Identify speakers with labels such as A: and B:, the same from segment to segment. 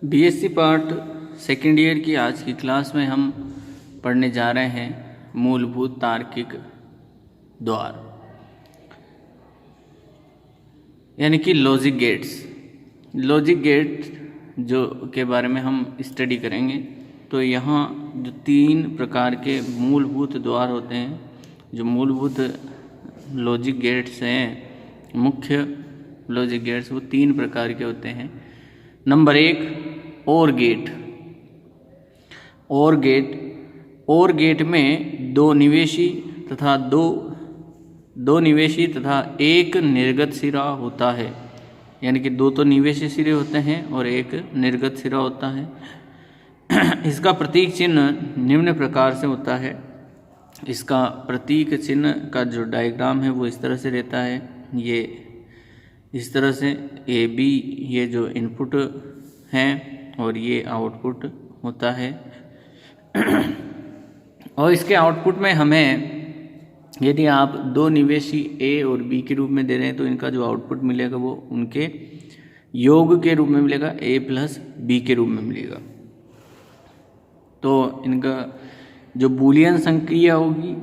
A: BSc part second year की आज की क्लास में हम पढ़ने जा रहे हैं मूलभूत तार्किक द्वार यानी कि लॉजिक गेट्स। लॉजिक गेट जो के बारे में हम स्टडी करेंगे। तो यहाँ जो तीन प्रकार के मूलभूत द्वार होते हैं, जो मूलभूत लॉजिक गेट्स हैं, मुख्य लॉजिक गेट्स, वो तीन प्रकार के होते हैं। नंबर एक, और गेट। और गेट में दो निवेशी तथा एक निर्गत सिरा होता है, यानी कि दो तो निवेशी सिरे होते हैं और एक निर्गत सिरा होता है। इसका प्रतीक चिन्ह निम्न प्रकार से होता है। इसका प्रतीक चिन्ह का जो डायग्राम है वो इस तरह से रहता है, ये इस तरह से ए बी ये जो इनपुट हैं और ये आउटपुट होता है। और इसके आउटपुट में हमें, यदि आप दो निवेशी ए और बी के रूप में दे रहे हैं तो इनका जो आउटपुट मिलेगा वो उनके योग के रूप में मिलेगा, ए प्लस बी के रूप में मिलेगा। तो इनका जो बूलियन संक्रिया होगी,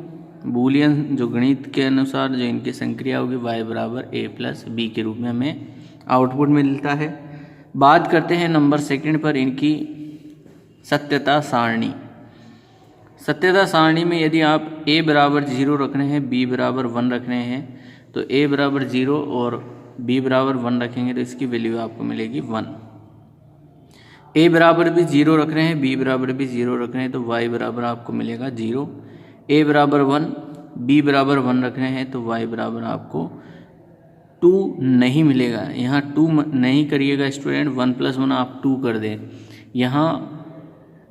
A: बूलियन जो गणित के अनुसार जो इनकी संक्रिया होगी, y बराबर a प्लस बी के रूप में हमें आउटपुट मिलता है। बात करते हैं नंबर सेकंड पर इनकी सत्यता सारणी। सत्यता सारणी में यदि आप a बराबर 0 रख रहे हैं, b बराबर 1 रख रहे हैं, तो a बराबर 0 और b बराबर 1 रखेंगे तो इसकी वैल्यू आपको मिलेगी 1। a बराबर भी 0 रख रहे हैं, b बराबर भी 0 रख रहे हैं, तो y बराबर आपको मिलेगा 0। a बराबर 1, b बराबर 1 रख रहे हैं तो y बराबर आपको 2 नहीं मिलेगा। यहाँ 2 नहीं करिएगा स्टूडेंट, 1 + 1 आप 2 कर दें। यहाँ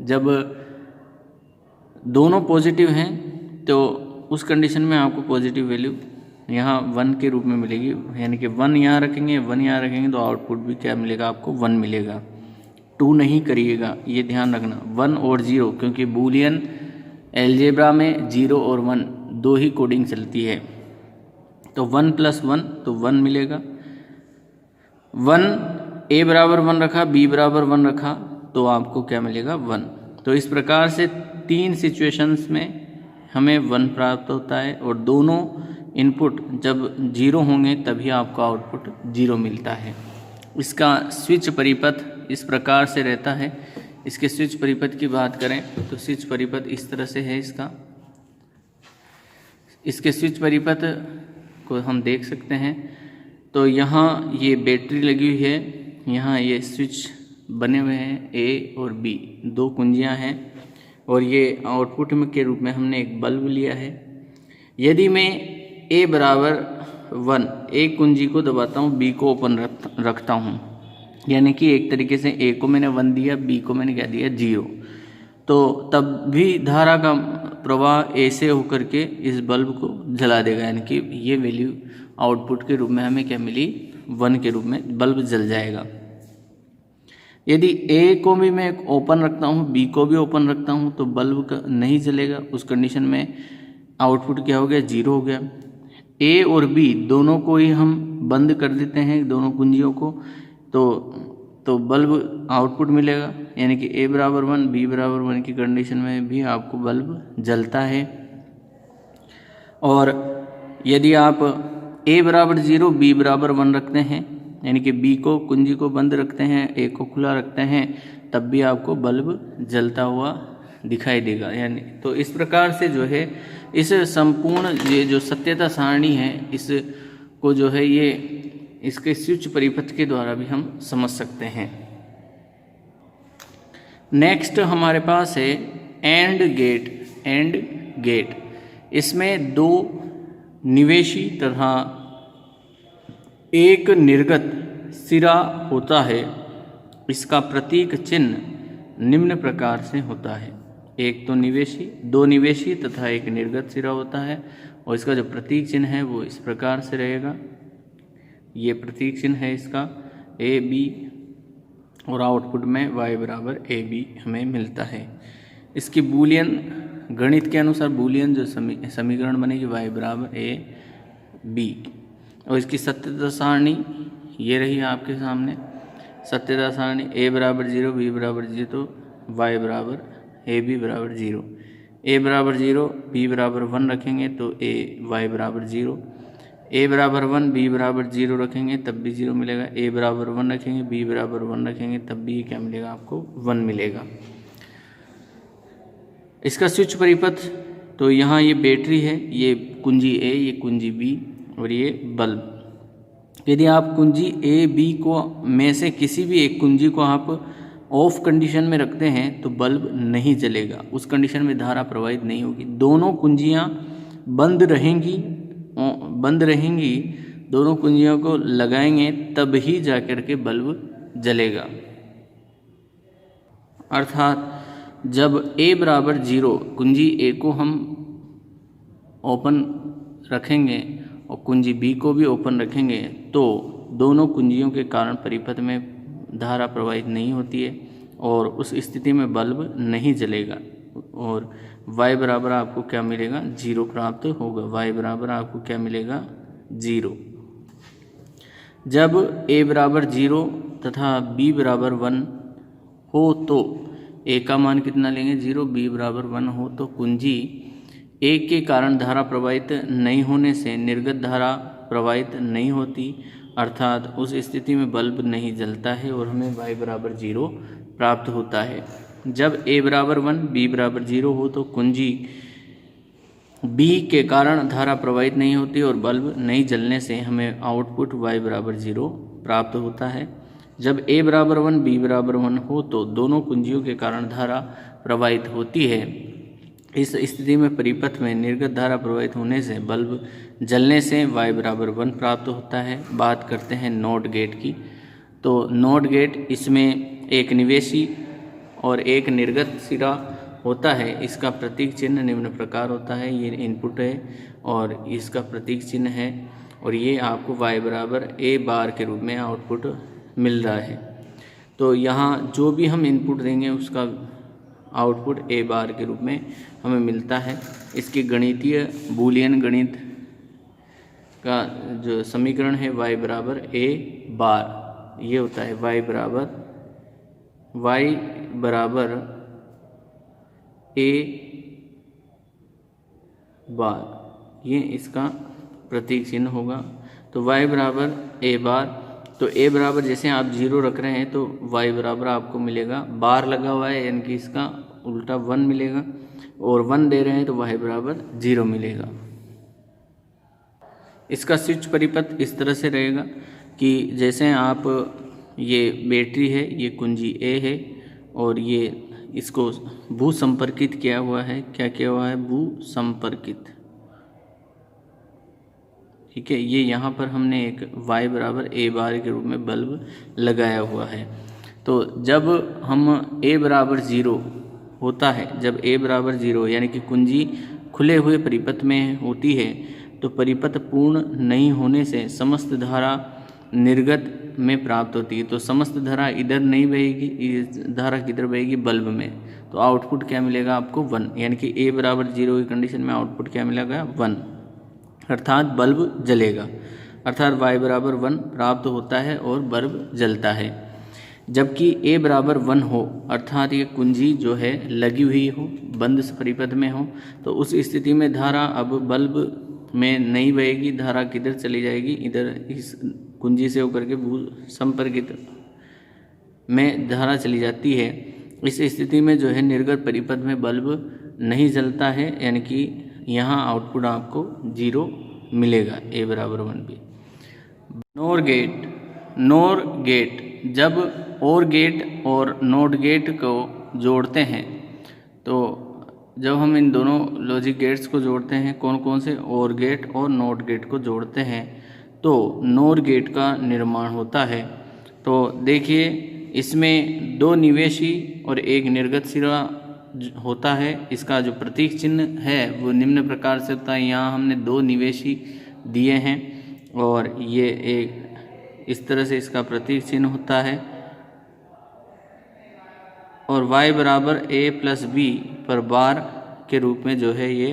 A: जब दोनों पॉजिटिव हैं तो उस कंडीशन में आपको पॉजिटिव वैल्यू यहाँ 1 के रूप में मिलेगी, यानी कि 1 यहाँ रखेंगे, 1 यहाँ रखेंगे तो आउटपुट भी क्या मिलेगा आपको, 1 मिलेगा। 2 नहीं करिएगा, ये ध्यान रखना, 1 और 0, क्योंकि बूलियन एलजेब्रा में 0 और 1 दो ही कोडिंग चलती है। तो 1 + 1 तो 1 मिलेगा। 1 a बराबर 1 रखा, b बराबर 1 रखा तो आपको क्या मिलेगा, 1। तो इस प्रकार से तीन सिचुएशंस में हमें 1 प्राप्त होता है और दोनों इनपुट जब 0 होंगे तभी आपको आउटपुट 0 मिलता है। इसका स्विच परिपथ इस प्रकार से रहता है। इसके स्विच परिपथ की बात करें तो स्विच परिपथ इस तरह से है इसका। इसके स्विच परिपथ को हम देख सकते हैं। तो यहाँ ये बैटरी लगी हुई है, यहाँ ये स्विच बने हुए हैं, ए और बी दो कुंजियाँ हैं, और ये आउटपुट में के रूप में हमने एक बल्ब लिया है। यदि मैं ए बराबर 1 एक कुंजी को दबाता हूँ, बी को ओपन रखता हूँ, यानी कि एक तरीके से ए को मैंने 1 दिया, बी को मैंने क्या दिया, 0, तो तब भी धारा का प्रवाह ए से होकर के इस बल्ब को जला देगा, यानी कि ये वैल्यू आउटपुट के रूप में हमें क्या मिली, 1 के रूप में बल्ब जल जाएगा। यदि ए को भी मैं ओपन रखता हूँ, बी को भी ओपन रखता हूँ तो बल्ब नहीं जलेगा। उस कंडीशन में आउटपुट क्या हो गया, 0 हो गया। ए और बी दोनों को ही हम बंद कर देते हैं, दोनों कुंजियों को, तो बल्ब आउटपुट मिलेगा, यानी कि a बराबर 1 b बराबर 1 की कंडीशन में भी आपको बल्ब जलता है। और यदि आप a बराबर 0 b बराबर 1 रखते हैं, यानी कि b को कुंजी को बंद रखते हैं, a को खुला रखते हैं, तब भी आपको बल्ब जलता हुआ दिखाई देगा। यानी तो इस प्रकार से जो है इस संपूर्ण ये जो सत्यता सारणी है, इसको जो है ये इसके स्विच परिपथ के द्वारा भी हम समझ सकते हैं। नेक्स्ट हमारे पास है एंड गेट। इसमें दो निवेशी तथा एक निर्गत सिरा होता है। इसका प्रतीक चिन्ह निम्न प्रकार से होता है। एक तो दो निवेशी तथा एक निर्गत सिरा होता है, और इसका जो प्रतीक चिन्ह है वो इस प्रकार से रहेगा। ये प्रतीक चिन्ह है इसका ए बी, और आउटपुट में y बराबर ए बी हमें मिलता है। इसकी बूलियन गणित के अनुसार बूलियन जो समीकरण बनेगी y बराबर ए बी, और इसकी सत्यता सारणी ये रही आपके सामने। सत्यता सारणी ए बराबर 0, बी बराबर 0 तो वाई बराबर ए बी बराबर 0। ए बराबर 0, बी बराबर 1 रखेंगे तो ए वाई बराबर 0। ए बराबर 1, बी बराबर 0 रखेंगे तब भी 0 मिलेगा। ए बराबर 1 रखेंगे, बी बराबर 1 रखेंगे तब भी क्या मिलेगा आपको 1 मिलेगा। इसका स्विच परिपथ तो यहाँ ये बैटरी है, ये कुंजी ए, ये कुंजी बी और ये बल्ब। यदि आप कुंजी ए बी को में से किसी भी एक कुंजी को आप ऑफ कंडीशन में रखते हैं तो बल्ब नहीं जलेगा, उस कंडीशन में धारा प्रवाहित नहीं होगी। दोनों कुंजियाँ बंद रहेंगी, दोनों कुंजियों को लगाएंगे तब ही जाकर के बल्ब जलेगा। अर्थात जब ए बराबर 0 कुंजी ए को हम ओपन रखेंगे और कुंजी बी को भी ओपन रखेंगे तो दोनों कुंजियों के कारण परिपथ में धारा प्रवाहित नहीं होती है और उस स्थिति में बल्ब नहीं जलेगा और y बराबर आपको क्या मिलेगा 0 प्राप्त होगा। y बराबर आपको क्या मिलेगा 0। जब a बराबर 0 तथा b बराबर 1 हो तो a का मान कितना लेंगे 0, b बराबर 1 हो तो कुंजी a के कारण धारा प्रवाहित नहीं होने से निर्गत धारा प्रवाहित नहीं होती, अर्थात उस स्थिति में बल्ब नहीं जलता है और हमें y बराबर 0 प्राप्त होता है। जब a बराबर 1, b बराबर 0 हो तो कुंजी b के कारण धारा प्रवाहित नहीं होती और बल्ब नहीं जलने से हमें आउटपुट y बराबर 0 प्राप्त होता है। जब a बराबर 1, b बराबर 1 हो तो दोनों कुंजियों के कारण धारा प्रवाहित होती है। इस स्थिति में परिपथ में निर्गत धारा प्रवाहित होने से बल्ब जलने से y बराबर 1 प्राप्त होता है। बात करते हैं नॉट गेट की। तो नॉट गेट, इसमें एक निवेशी और एक निर्गत सिरा होता है। इसका प्रतीक चिन्ह निम्न प्रकार होता है, ये इनपुट है और इसका प्रतीक चिन्ह है और ये आपको y बराबर a बार के रूप में आउटपुट मिल रहा है। तो यहाँ जो भी हम इनपुट देंगे उसका आउटपुट a बार के रूप में हमें मिलता है। इसकी गणितीय बूलियन गणित का जो समीकरण है y बराबर a बार, ये होता है y बराबर a बार, ये इसका प्रतीक चिन्ह होगा। तो y बराबर a बार, तो a बराबर जैसे आप 0 रख रहे हैं तो y बराबर आपको मिलेगा, बार लगा हुआ है यानी कि इसका उल्टा 1 मिलेगा और 1 दे रहे हैं तो y बराबर 0 मिलेगा। इसका स्विच परिपथ इस तरह से रहेगा कि जैसे आप, ये बैटरी है, ये कुंजी A है और ये इसको भू संपर्कित किया हुआ है। क्या किया हुआ है? भू संपर्कित। ठीक है, ये यहाँ पर हमने एक y बराबर a बार के रूप में बल्ब लगाया हुआ है। तो जब हम a बराबर 0 होता है, जब a बराबर 0 यानी कि कुंजी खुले हुए परिपथ में होती है तो परिपथ पूर्ण नहीं होने से समस्त धारा निर्गत में प्राप्त होती है। तो समस्त धारा इधर नहीं बहेगी, धारा किधर बहेगी? बल्ब में। तो आउटपुट क्या मिलेगा आपको? 1, यानी कि a बराबर 0 की कंडीशन में आउटपुट क्या मिलेगा? 1, अर्थात बल्ब जलेगा, अर्थात y बराबर 1 प्राप्त होता है और बल्ब जलता है। जबकि a बराबर 1 हो, अर्थात ये कुंजी जो है लगी हुई हो, बंद परिपथ में हो, तो उस स्थिति में धारा अब बल्ब में नहीं बहेगी, धारा किधर चली जाएगी? इधर इस कुंजी से होकर के भू संपर्कित में धारा चली जाती है। इस स्थिति में जो है निर्गत परिपथ में बल्ब नहीं जलता है, यानी कि यहाँ आउटपुट आपको 0 मिलेगा, a बराबर 1 भी। नोर गेट, जब और गेट और नोट गेट को जोड़ते हैं तो जब हम इन दोनों लॉजिक गेट्स को जोड़ते हैं, कौन कौन से? और गेट और नोट गेट को जोड़ते हैं तो नोर गेट का निर्माण होता है। तो देखिए, इसमें 2 निवेशी और एक निर्गत सिरा होता है। इसका जो प्रतीक चिन्ह है वो निम्न प्रकार से होता है। यहाँ हमने 2 निवेशी दिए हैं और ये एक इस तरह से इसका प्रतीक चिन्ह होता है और y बराबर a प्लस b पर बार के रूप में जो है ये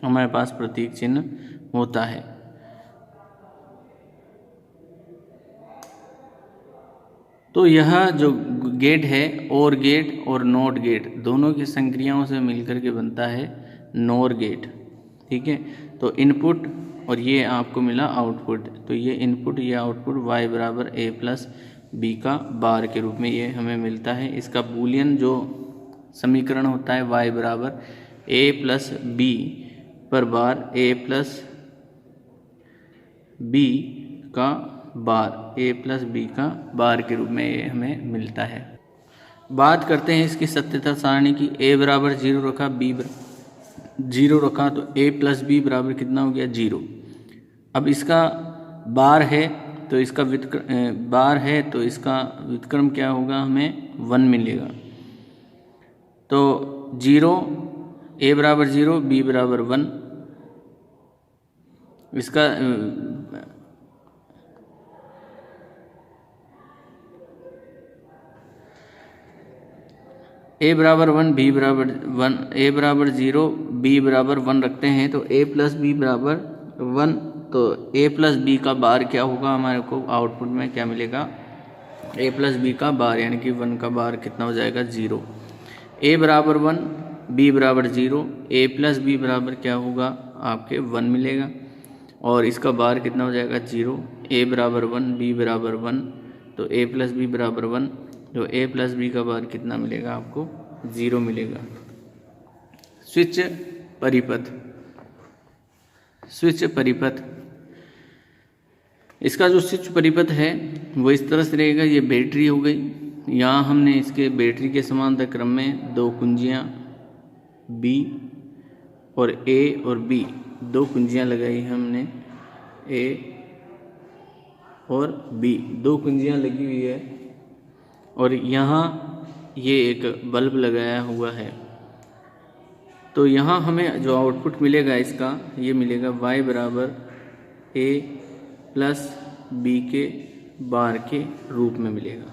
A: हमारे पास प्रतीक चिन्ह होता है। तो यह जो गेट है और गेट और नॉट गेट दोनों की संक्रियाओं से मिलकर के बनता है नॉर गेट। ठीक है, तो इनपुट और ये आपको मिला आउटपुट, तो ये इनपुट ये आउटपुट y बराबर a प्लस बी का बार के रूप में ये हमें मिलता है। इसका बूलियन जो समीकरण होता है y बराबर a प्लस बी पर बार a प्लस बी का बार a प्लस बी का बार के रूप में ये हमें मिलता है। बात करते हैं इसकी सत्यता सारणी की। a बराबर 0 रखा, b 0 रखा, तो a प्लस बी बराबर कितना हो गया 0। अब इसका बार है तो इसका व्युत्क्रम क्या होगा, हमें 1 मिलेगा। तो 0 a बराबर 0 b बराबर 1, इसका a बराबर 1 b बराबर 1, a बराबर 0 b बराबर 1 रखते हैं तो a प्लस बी बराबर 1, तो a प्लस बी का बार क्या होगा, हमारे को आउटपुट में क्या मिलेगा, a प्लस बी का बार यानी कि 1 का बार कितना हो जाएगा 0। a बराबर 1 b बराबर 0, a प्लस बी बराबर क्या होगा आपके 1 मिलेगा और इसका बार कितना हो जाएगा 0। a बराबर 1 b बराबर 1, तो a प्लस बी बराबर 1, तो a प्लस बी का बार कितना मिलेगा आपको 0 मिलेगा। स्विच परिपथ, स्विच परिपथ, इसका जो स्विच परिपथ है वो इस तरह से रहेगा। ये बैटरी हो गई, यहाँ हमने इसके बैटरी के समांतर क्रम में दो कुंजियाँ B और A और B, दो कुंजियाँ लगाई हमने A और B, दो कुंजियाँ लगी हुई है और यहाँ ये एक बल्ब लगाया हुआ है। तो यहाँ हमें जो आउटपुट मिलेगा इसका, ये मिलेगा y बराबर a प्लस बी के बार के रूप में मिलेगा।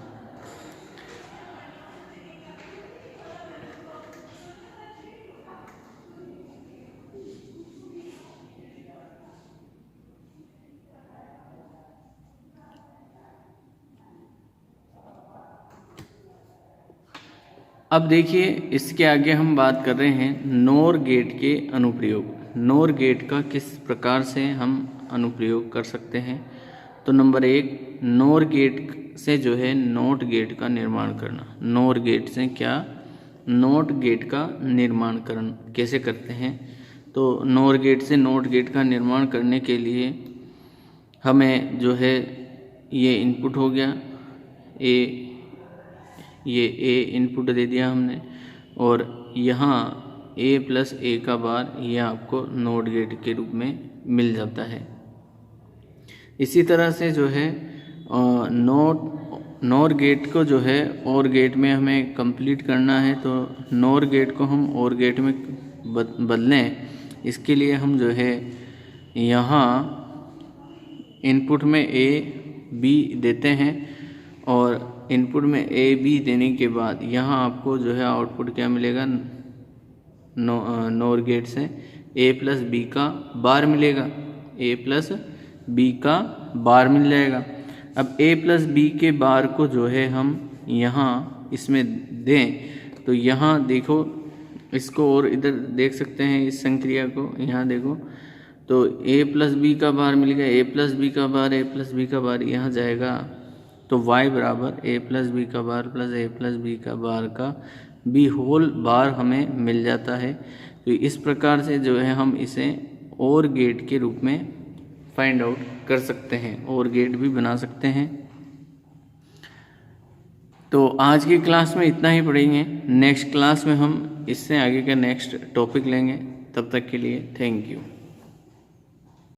A: अब देखिए इसके आगे हम बात कर रहे हैं नोर गेट के अनुप्रयोग। नोर गेट का किस प्रकार से हम अनुप्रयोग कर सकते हैं। तो नंबर 1, नोर गेट से जो है नोट गेट का निर्माण करना। नोर गेट से क्या, नोट गेट का निर्माण कैसे करते हैं। तो नोर गेट से नोट गेट का निर्माण करने के लिए हमें जो है ये इनपुट हो गया ये A इनपुट दे दिया हमने और यहाँ A प्लस A का बार ये आपको नोट गेट के रूप में मिल जाता है। इसी तरह से जो है नोर गेट को जो है और गेट में हमें कंप्लीट करना है, तो नोर गेट को हम और गेट में बदलें। इसके लिए हम जो है यहाँ इनपुट में A B देते हैं और इनपुट में A B देने के बाद यहाँ आपको जो है आउटपुट क्या मिलेगा, नोर गेट से A प्लस बी का बार मिलेगा, A प्लस बी का बार मिल जाएगा। अब A प्लस बी के बार को जो है हम यहाँ इसमें दें, तो यहाँ देखो इसको और इधर देख सकते हैं इस संक्रिया को, यहाँ देखो तो A प्लस बी का बार मिल गया, A प्लस बी का बार, A प्लस बी का बार यहाँ जाएगा, तो y बराबर a प्लस बी का बार प्लस a प्लस बी का बार का b होल बार हमें मिल जाता है। तो इस प्रकार से जो है हम इसे और गेट के रूप में फाइंड आउट कर सकते हैं, और गेट भी बना सकते हैं। तो आज की क्लास में इतना ही पढ़ेंगे। नेक्स्ट क्लास में हम इससे आगे का नेक्स्ट टॉपिक लेंगे। तब तक के लिए थैंक यू।